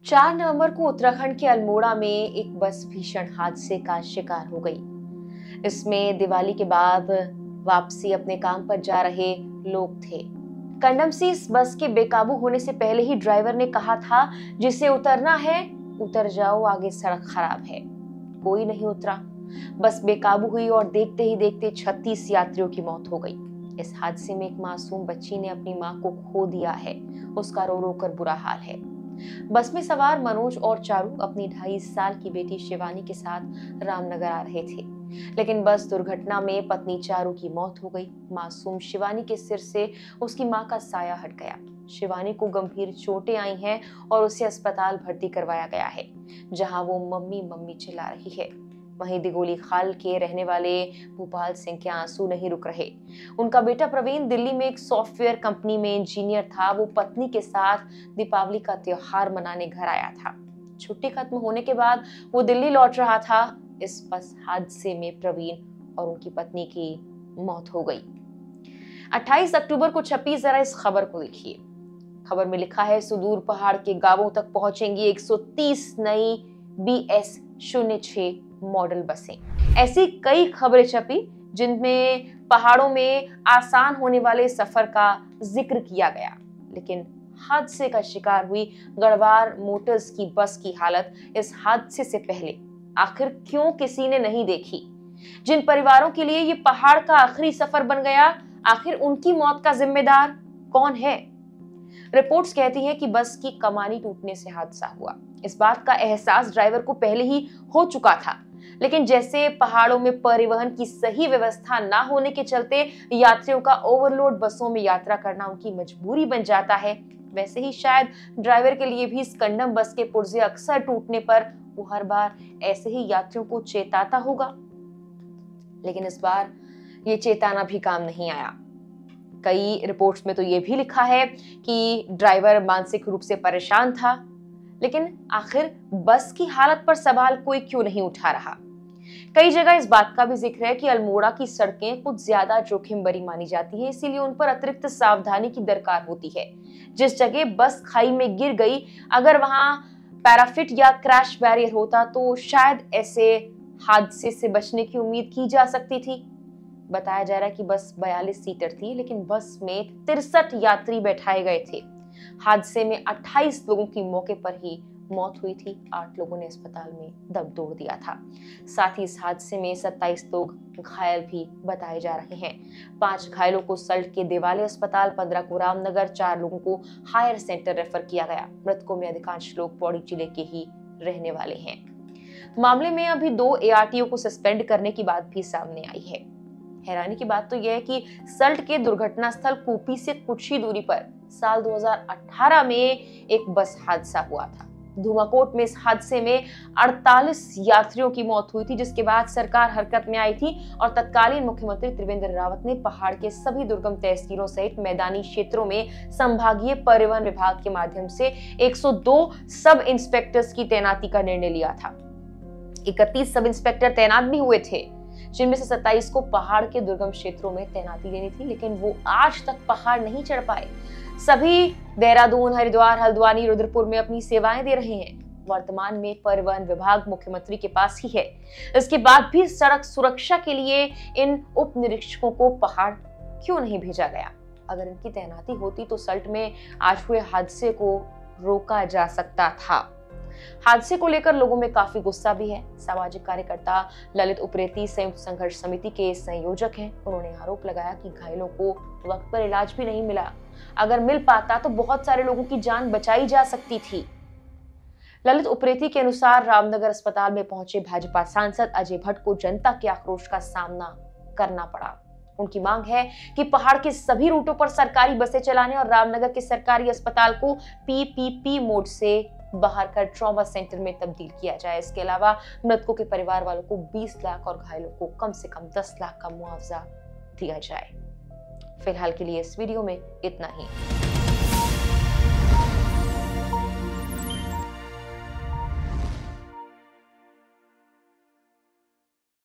4 नवंबर को उत्तराखंड के अल्मोड़ा में एक बस भीषण हादसे का शिकार हो गई। इसमें दिवाली के बाद वापसी अपने काम पर जा रहे लोग थे। कंडम से इस बस के बेकाबू होने से पहले ही ड्राइवर ने कहा था, जिसे उतरना है उतर जाओ, आगे सड़क खराब है। कोई नहीं उतरा। बस बेकाबू हुई और देखते ही देखते 36 यात्रियों की मौत हो गई। इस हादसे में एक मासूम बच्ची ने अपनी मां को खो दिया है। उसका रो रो कर बुरा हाल है। बस में सवार मनोज और चारू अपनी 2.5 साल की बेटी शिवानी के साथ रामनगर आ रहे थे, लेकिन बस दुर्घटना में पत्नी चारू की मौत हो गई। मासूम शिवानी के सिर से उसकी मां का साया हट गया। शिवानी को गंभीर चोटें आई हैं और उसे अस्पताल भर्ती करवाया गया है, जहां वो मम्मी मम्मी चिल्ला रही है। वहीं दिगोली खाल के रहने वाले भोपाल सिंह के आंसू नहीं रुक रहे। उनका बेटा प्रवीण दिल्ली में एक सॉफ्टवेयर कंपनी में इंजीनियर था। वो पत्नी के साथ दीपावली का त्योहार मनाने घर आया था। छुट्टी खत्म होने के बाद वो दिल्ली लौट रहा था। इस बस हादसे में प्रवीण और उनकी पत्नी की मौत हो गई। 28 अक्टूबर को छपी, जरा इस खबर को देखिए। खबर में लिखा है, सुदूर पहाड़ के गांवों तक पहुंचेंगी 130 नई BS06 मॉडल बसें। ऐसी कई खबरें छपी जिनमें पहाड़ों में आसान होने वाले सफर का जिक्र किया गया, लेकिन हादसे का शिकार हुई गढ़वाल मोटर्स की बस की हालत इस हादसे से पहले आखिर क्यों किसी ने नहीं देखी? जिन परिवारों के लिए ये पहाड़ का आखिरी सफर बन गया, आखिर उनकी मौत का जिम्मेदार कौन है? रिपोर्ट्स कहती हैं कि बस की कमानी टूटने से हादसा हुआ। इस बात का एहसास ड्राइवर को पहले ही हो चुका था, लेकिन जैसे पहाड़ों में परिवहन की सही व्यवस्था ना होने के चलते यात्रियों का ओवरलोड बसों में यात्रा करना उनकी मजबूरी बन जाता है, वैसे ही शायद ड्राइवर के लिए भी इस कंडम बस के पुर्जे अक्सर टूटने पर वो हर बार ऐसे ही यात्रियों को चेताता होगा। लेकिन इस बार ये चेताना भी काम नहीं आया। कई रिपोर्ट्स में तो ये भी लिखा है कि ड्राइवर मानसिक रूप से परेशान था, लेकिन आखिर बस की हालत पर सवाल कोई क्यों नहीं उठा रहा? कई जगह इस बात का भी जिक्र है कि अल्मोड़ा की सड़कें कुछ ज्यादा जोखिम भरी मानी जाती है, इसीलिए उन पर अतिरिक्त सावधानी की दरकार होती है। जिस जगह बस खाई में गिर गई, अगर वहां पैराफिट या क्रैश बैरियर होता तो शायद ऐसे हादसे से बचने की उम्मीद की जा सकती थी। बताया जा रहा है कि बस 42 सीटर थी, लेकिन बस में 63 यात्री बैठाए गए थे। हादसे में 28 लोगों की मौके पर ही मौत हुई थी। 8 लोगों ने अस्पताल में दम तोड़ दिया था। साथ ही इस हादसे में 27 लोग घायल भी बताए जा रहे हैं। 5 घायलों को सल्ट के देवाले अस्पताल, 15 को रामनगर, 4 लोगों को हायर सेंटर रेफर किया गया। मृतकों में अधिकांश लोग पौड़ी जिले के ही रहने वाले हैं। मामले में अभी 2 ARTO को सस्पेंड करने की बात भी सामने आई है। हैरानी की बात तो यह है कि सल्ट के दुर्घटना स्थल कूपी से कुछ ही दूरी पर साल 2018 में एक बस हादसा हुआ था। धुमाकोट में इस हादसे में 48 यात्रियों की मौत हुई थी, जिसके बाद सरकार हरकत में आई थी और तत्कालीन मुख्यमंत्री त्रिवेंद्र रावत ने पहाड़ के सभी दुर्गम तहसीलों सहित मैदानी क्षेत्रों में संभागीय परिवहन विभाग के माध्यम से 102 सब इंस्पेक्टर्स की तैनाती का निर्णय लिया था। 31 सब इंस्पेक्टर तैनात भी हुए थे, जिनमें से 27 को पहाड़ के दुर्गम क्षेत्रों में तैनाती लेनी थी, लेकिन वो आज तक पहाड़ नहीं चढ़ पाए। सभी देहरादून, हरिद्वार, हल्द्वानी, रुद्रपुर में अपनी सेवाएं दे रहे हैं। वर्तमान में परिवहन विभाग मुख्यमंत्री के पास ही है। इसके बाद भी सड़क सुरक्षा के लिए इन उप निरीक्षकों को पहाड़ क्यों नहीं भेजा गया? अगर इनकी तैनाती होती तो सल्ट में आज हुए हादसे को रोका जा सकता था। हादसे को लेकर लोगों में काफी गुस्सा भी है। सामाजिक कार्यकर्ता ललित उप्रेती संयुक्त संघर्ष समिति के संयोजक हैं। उन्होंने आरोप लगाया कि घायलों को वक्त पर इलाज भी नहीं मिला। अगर मिल पाता तो बहुत सारे लोगों की जान बचाई जा सकती थी। ललित उप्रेती के अनुसार रामनगर अस्पताल में पहुंचे भाजपा सांसद अजय भट्ट को जनता के आक्रोश का सामना करना पड़ा। उनकी मांग है कि पहाड़ के सभी रूटों पर सरकारी बसें चलाने और रामनगर के सरकारी अस्पताल को PPP मोड से बाहर कर ट्रॉमा सेंटर में तब्दील किया जाए। इसके अलावा मृतकों के परिवार वालों को 20 लाख और घायलों को कम से कम 10 लाख का मुआवजा दिया जाए। फिलहाल के लिए इस वीडियो में इतना ही।